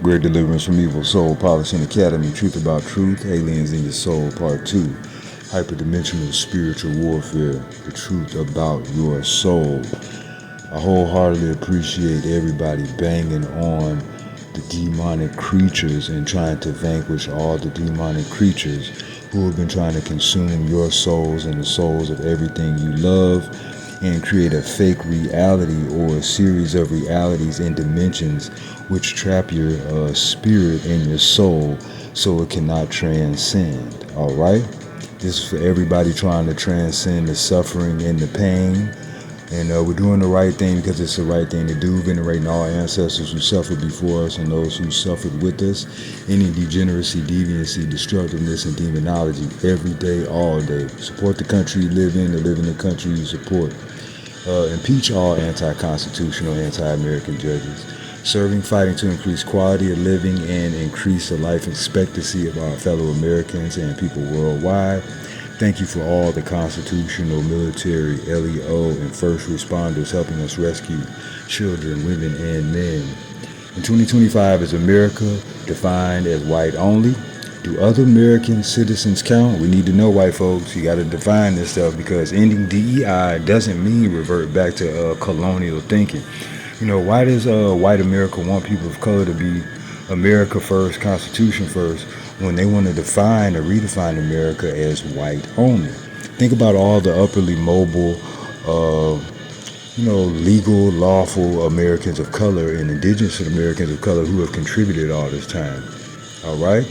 Great Deliverance from Evil, Soul Polishing Academy, Truth About Truth, Aliens in Your Soul, Part 2, Hyperdimensional Spiritual Warfare, the Truth About Your Soul. I wholeheartedly appreciate everybody banging on the demonic creatures and trying to vanquish all the demonic creatures who have been trying to consume your souls and the souls of everything you love and create a fake reality or a series of realities and dimensions which trap your spirit and your soul so it cannot transcend. All right? This is for everybody trying to transcend the suffering and the pain. And we're doing the right thing because it's the right thing to do, venerating all ancestors who suffered before us and those who suffered with us. Any degeneracy, deviancy, destructiveness, and demonology every day, all day. Support the country you live in, to live in the country you support. Impeach all anti-constitutional, anti-American judges. Serving, fighting to increase quality of living and increase the life expectancy of our fellow Americans and people worldwide. Thank you for all the constitutional, military, LEO, and first responders helping us rescue children, women, and men. In 2025, is America defined as white only? Do other American citizens count? We need to know, white folks. You got to define this stuff because ending DEI doesn't mean revert back to colonial thinking. You know, why does white America want people of color to be America first, Constitution first, when they want to define or redefine America as white only? Think about all the upperly mobile, legal, lawful Americans of color and indigenous Americans of color who have contributed all this time. All right?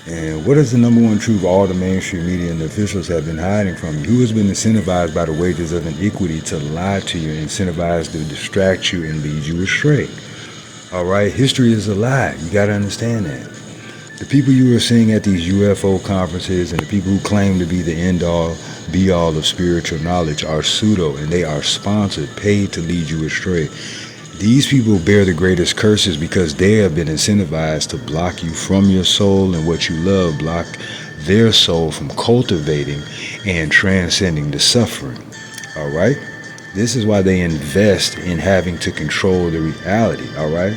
And what is the number one truth all the mainstream media and the officials have been hiding from you? Who has been incentivized by the wages of iniquity to lie to you, incentivized to distract you and lead you astray? All right? History is a lie. You got to understand that. The people you are seeing at these UFO conferences and the people who claim to be the end-all, be-all of spiritual knowledge are pseudo, and they are sponsored, paid to lead you astray. These people bear the greatest curses because they have been incentivized to block you from your soul and what you love, block their soul from cultivating and transcending the suffering. All right? This is why they invest in having to control the reality. All right?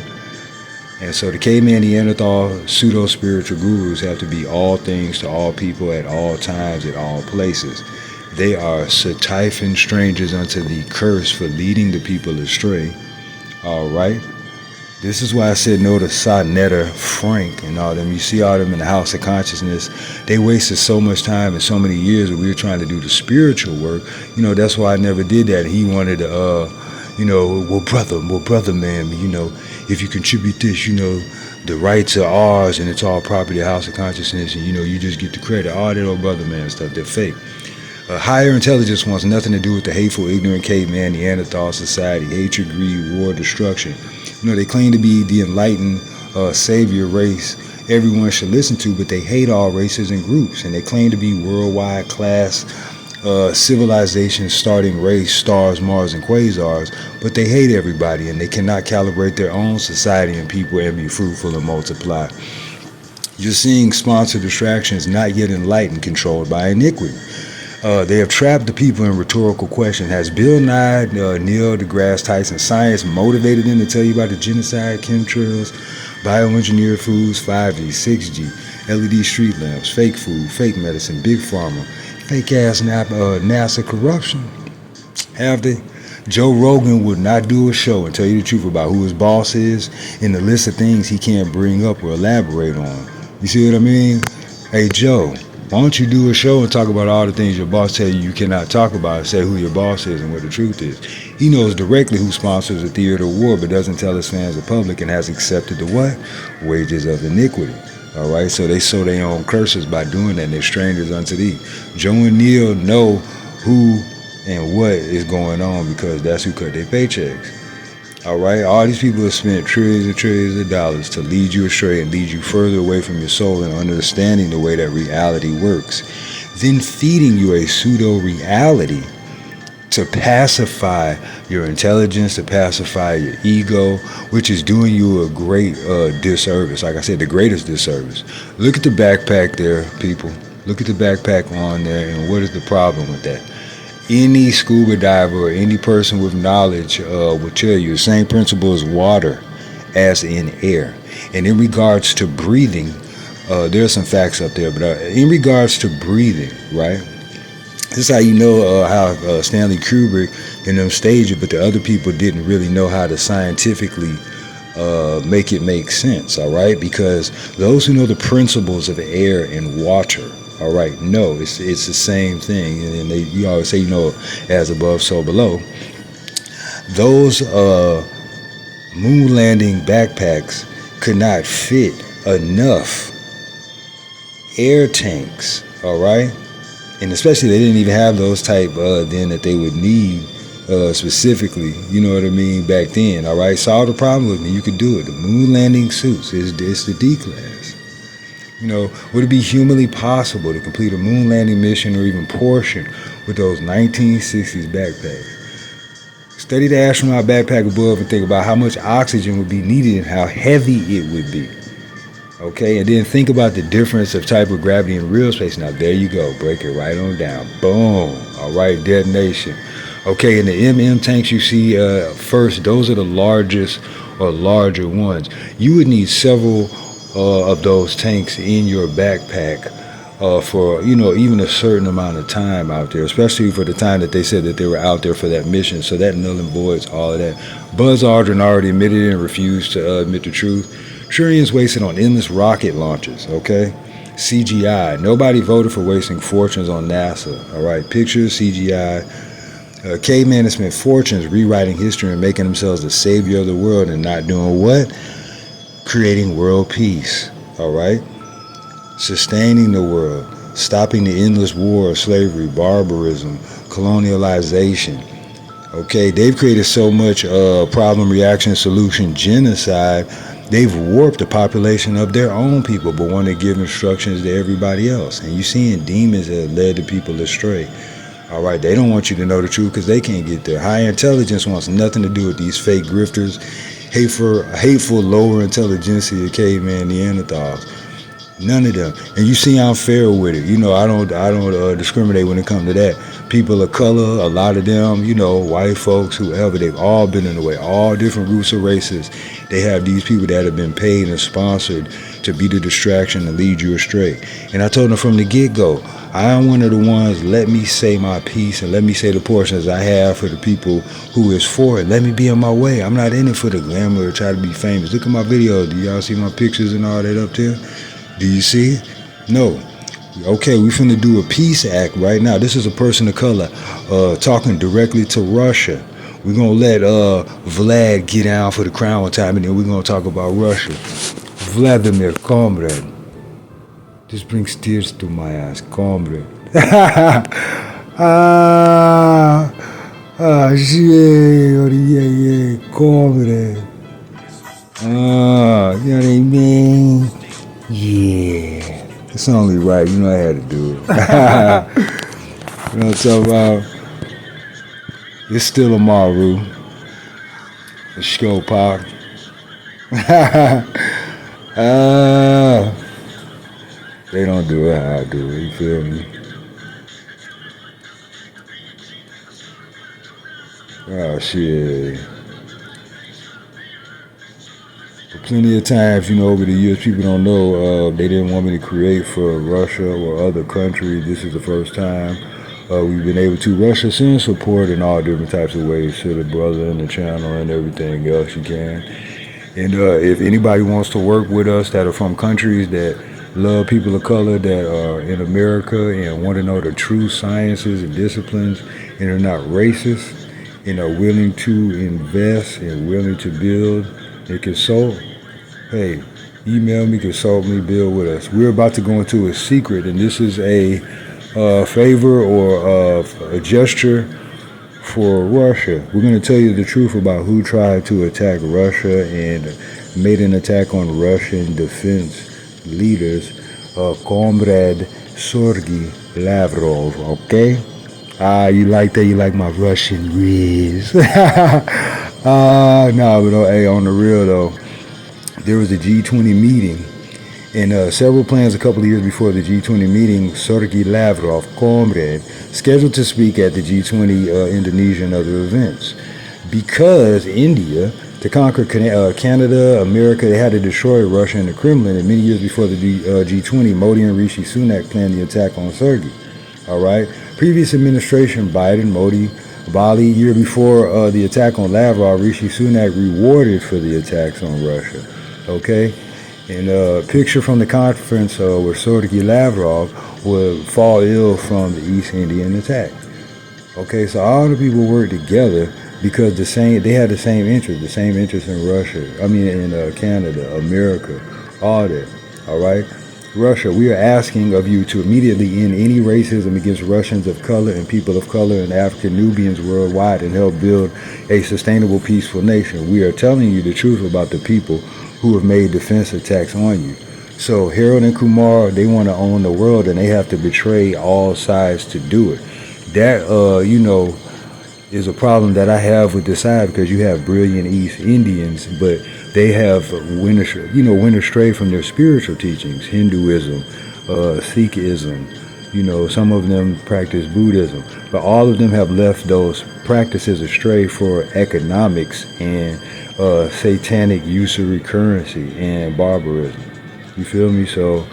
And so the caveman, Neanderthal, pseudo-spiritual gurus have to be all things to all people at all times, at all places. They are Satyphon strangers unto the curse for leading the people astray. All right? This is why I said no to Sonetta, Frank, and all them. You see all them in the House of Consciousness. They wasted so much time and so many years when we were trying to do the spiritual work. You know, that's why I never did that. He wanted to, well, brother, man, if you contribute this, the rights are ours and it's all property of the House of Consciousness and, you just get the credit. All that old brother man stuff, they're fake. Higher intelligence wants nothing to do with the hateful, ignorant caveman, Neanderthal society, hatred, greed, war, destruction. They claim to be the enlightened savior race everyone should listen to, but they hate all races and groups, and they claim to be worldwide class civilization starting race, stars, Mars, and quasars, but they hate everybody, and they cannot calibrate their own society and people and be fruitful and multiply. You're seeing sponsored distractions, not yet enlightened, controlled by iniquity. They have trapped the people in rhetorical questions. Has Bill Nye, Neil deGrasse Tyson science motivated them to tell you about the genocide, chemtrails, bioengineered foods, 5G, 6G, LED street lamps, fake food, fake medicine, big pharma, fake-ass NASA corruption? Have they? Joe Rogan would not do a show and tell you the truth about who his boss is and the list of things he can't bring up or elaborate on. You see what I mean? Hey, Joe, why don't you do a show and talk about all the things your boss tell you cannot talk about, say who your boss is and what the truth is? He knows directly who sponsors the theater of war, but doesn't tell his fans the public and has accepted the what? Wages of iniquity. All right, so they sow their own curses by doing that, and they're strangers unto thee. Joe and Neil know who and what is going on because that's who cut their paychecks. All right, all these people have spent trillions and trillions of dollars to lead you astray and lead you further away from your soul and understanding the way that reality works. Then feeding you a pseudo-reality to pacify your intelligence, to pacify your ego, which is doing you a great disservice. Like I said, the greatest disservice. Look at the backpack there, people. Look at the backpack on there, and what is the problem with that? Any scuba diver or any person with knowledge will tell you the same principle as water as in air. And in regards to breathing, there's some facts up there, but in regards to breathing, right? This is how you know how Stanley Kubrick and them staged it, but the other people didn't really know how to scientifically make it make sense, all right? Because those who know the principles of air and water, all right, no, it's the same thing. And you always say, as above, so below. Those moon landing backpacks could not fit enough air tanks, all right? And especially they didn't even have those type then that they would need specifically, you know what I mean, back then, all right? Solve the problem with me, you could do it. The moon landing suits, it's the D class. Would it be humanly possible to complete a moon landing mission or even portion with those 1960s backpacks? Study the astronaut backpack above and think about how much oxygen would be needed and how heavy it would be. Okay, and then think about the difference of type of gravity in real space. Now, there you go. Break it right on down. Boom. All right, detonation. Okay, and the MM tanks you see first, those are the largest or larger ones. You would need several of those tanks in your backpack for, even a certain amount of time out there, especially for the time that they said that they were out there for that mission. So that null and voids all of that. Buzz Aldrin already admitted it and refused to admit the truth. Trillions wasted on endless rocket launches, okay? CGI. Nobody voted for wasting fortunes on NASA, all right? Pictures, CGI. Cavemen have spent fortunes rewriting history and making themselves the savior of the world and not doing what? Creating world peace, all right? Sustaining the world, stopping the endless war of slavery, barbarism, colonialization. Okay, they've created so much problem, reaction, solution, genocide. They've warped the population of their own people, but want to give instructions to everybody else. And you're seeing demons that have led the people astray. All right, they don't want you to know the truth because they can't get there. High intelligence wants nothing to do with these fake grifters, hateful lower intelligentsia, caveman, Neanderthals. None of them. And you see I'm fair with it. I don't discriminate when it comes to that. People of color, a lot of them, white folks, whoever, they've all been in the way. All different groups of races. They have these people that have been paid and sponsored to be the distraction and lead you astray. And I told them from the get-go, I am one of the ones, let me say my piece and let me say the portions I have for the people who is for it. Let me be on my way. I'm not in it for the glamour or try to be famous. Look at my video. Do y'all see my pictures and all that up there? Do you see it? No. Okay, we finna do a peace act right now. This is a person of color talking directly to Russia. We're gonna let Vlad get down for the crown one time, and then we're gonna talk about Russia. Vladimir, comrade. This brings tears to my eyes, comrade. Yeah, comrade. You know what I mean? Yeah, it's only right. I had to do it. You know what I'm talking about? It's still a Maru. A Shkopak. They don't do it how I do it. You feel me? Oh, shit. Plenty of times, over the years, people don't know they didn't want me to create for Russia or other countries. This is the first time we've been able to. Russia sends support in all different types of ways to the brother and the channel and everything else you can. And if anybody wants to work with us that are from countries that love people of color that are in America and want to know the true sciences and disciplines and are not racist and are willing to invest and willing to build and consult, hey, email me, consult me, build with us. We're about to go into a secret, and this is a favor or a gesture for Russia. We're going to tell you the truth about who tried to attack Russia and made an attack on Russian defense leaders, Comrade Sergei Lavrov, okay? You like that? You like my Russian riz? No, but hey, on the real though, there was a G20 meeting, and several plans a couple of years before the G20 meeting, Sergei Lavrov, comrade, scheduled to speak at the G20 Indonesia and other events. Because India to conquer Canada, America. They had to destroy Russia and the Kremlin. And many years before the G20, Modi and Rishi Sunak planned the attack on Sergei. All right. Previous administration, Biden, Modi, Bali. Year before the attack on Lavrov, Rishi Sunak rewarded for the attacks on Russia. Okay. And a picture from the conference where Sergei Lavrov would fall ill from the East Indian attack. Okay, so all the people work together because they had the same interest in Russia. In Canada, America, all that. All right, Russia. We are asking of you to immediately end any racism against Russians of color and people of color and African Nubians worldwide and help build a sustainable, peaceful nation. We are telling you the truth about the people who have made defense attacks on you. So Harold and Kumar, they want to own the world and they have to betray all sides to do it. That, is a problem that I have with this side because you have brilliant East Indians, but they have went astray from their spiritual teachings, Hinduism, Sikhism, some of them practice Buddhism, but all of them have left those practices astray for economics and satanic usury currency and barbarism. You feel me? So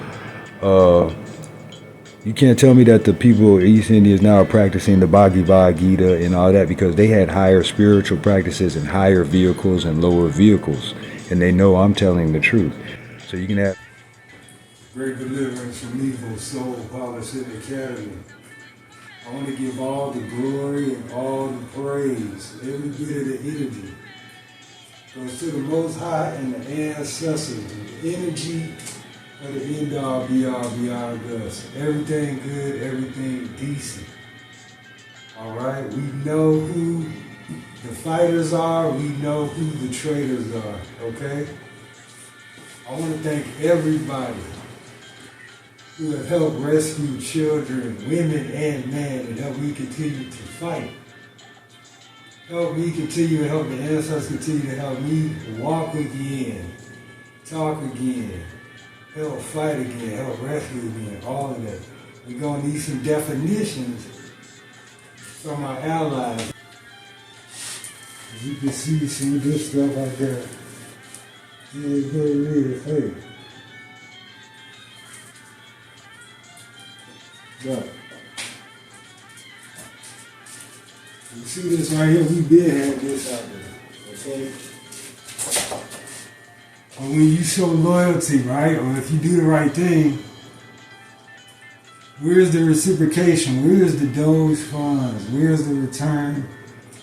you can't tell me that the people East Indians now are practicing the Bhagavad Gita and all that because they had higher spiritual practices and higher vehicles and lower vehicles, and they know I'm telling the truth. So you can have great deliverance from evil, Soul Polishing Academy. I want to give all the glory and all the praise, every bit of the energy goes to the Most High and the ancestors, the energy of the end all be all beyond us. Everything good, everything decent. Alright, we know who the fighters are, we know who the traitors are, okay? I want to thank everybody who have helped rescue children, women, and men, and help me continue to fight. Help me continue to help the ancestors continue to help me walk again, talk again, help fight again, help rescue again, all of that. We're going to need some definitions from our allies. As you can see, some good stuff like that. Yeah, go read it. Hey. Look. You see this right here? We did have this out there, okay? But when you show loyalty, right, or if you do the right thing, where's the reciprocation? Where's the Doge funds? Where's the return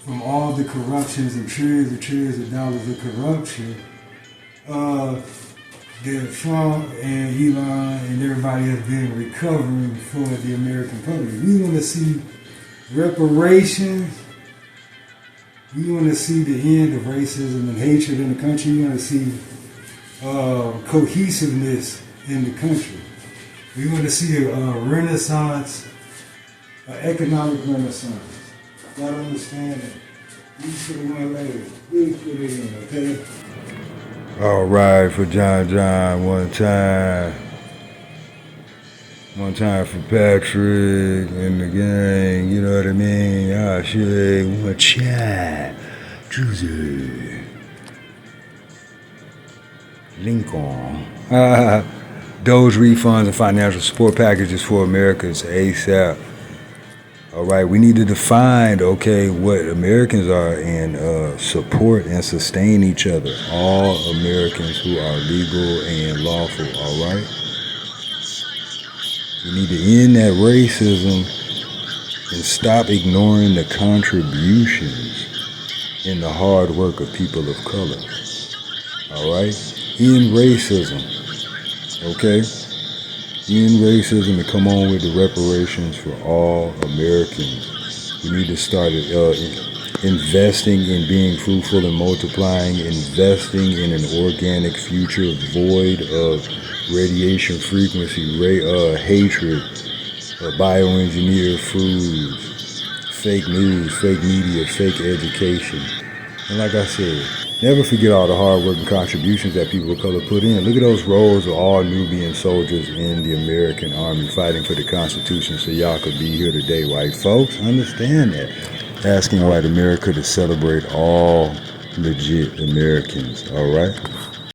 from all the corruptions and trillions of dollars of corruption that Trump and Elon and everybody has been recovering for the American public? We want to see reparations. We want to see the end of racism and hatred in the country. We want to see cohesiveness in the country. We want to see a renaissance, an economic renaissance. Gotta understand that. These for the one later. We put it in, okay? All right, for John, one time. One time for Patrick and the gang, you know what I mean? Ah, shit, one chat. Juicy. Lincoln. Doge refunds and financial support packages for Americans ASAP. All right, we need to define, okay, what Americans are and support and sustain each other. All Americans who are legal and lawful, all right? We need to end that racism and stop ignoring the contributions and the hard work of people of color. All right? End racism. Okay? End racism and come on with the reparations for all Americans. We need to start investing in being fruitful and multiplying, investing in an organic future void of radiation frequency, hatred, bioengineered foods, fake news, fake media, fake education. And like I said, never forget all the hard work and contributions that people of color put in. Look at those rows of all Nubian soldiers in the American Army fighting for the Constitution so y'all could be here today, white folks. Understand that. Asking white America to celebrate all legit Americans, all right?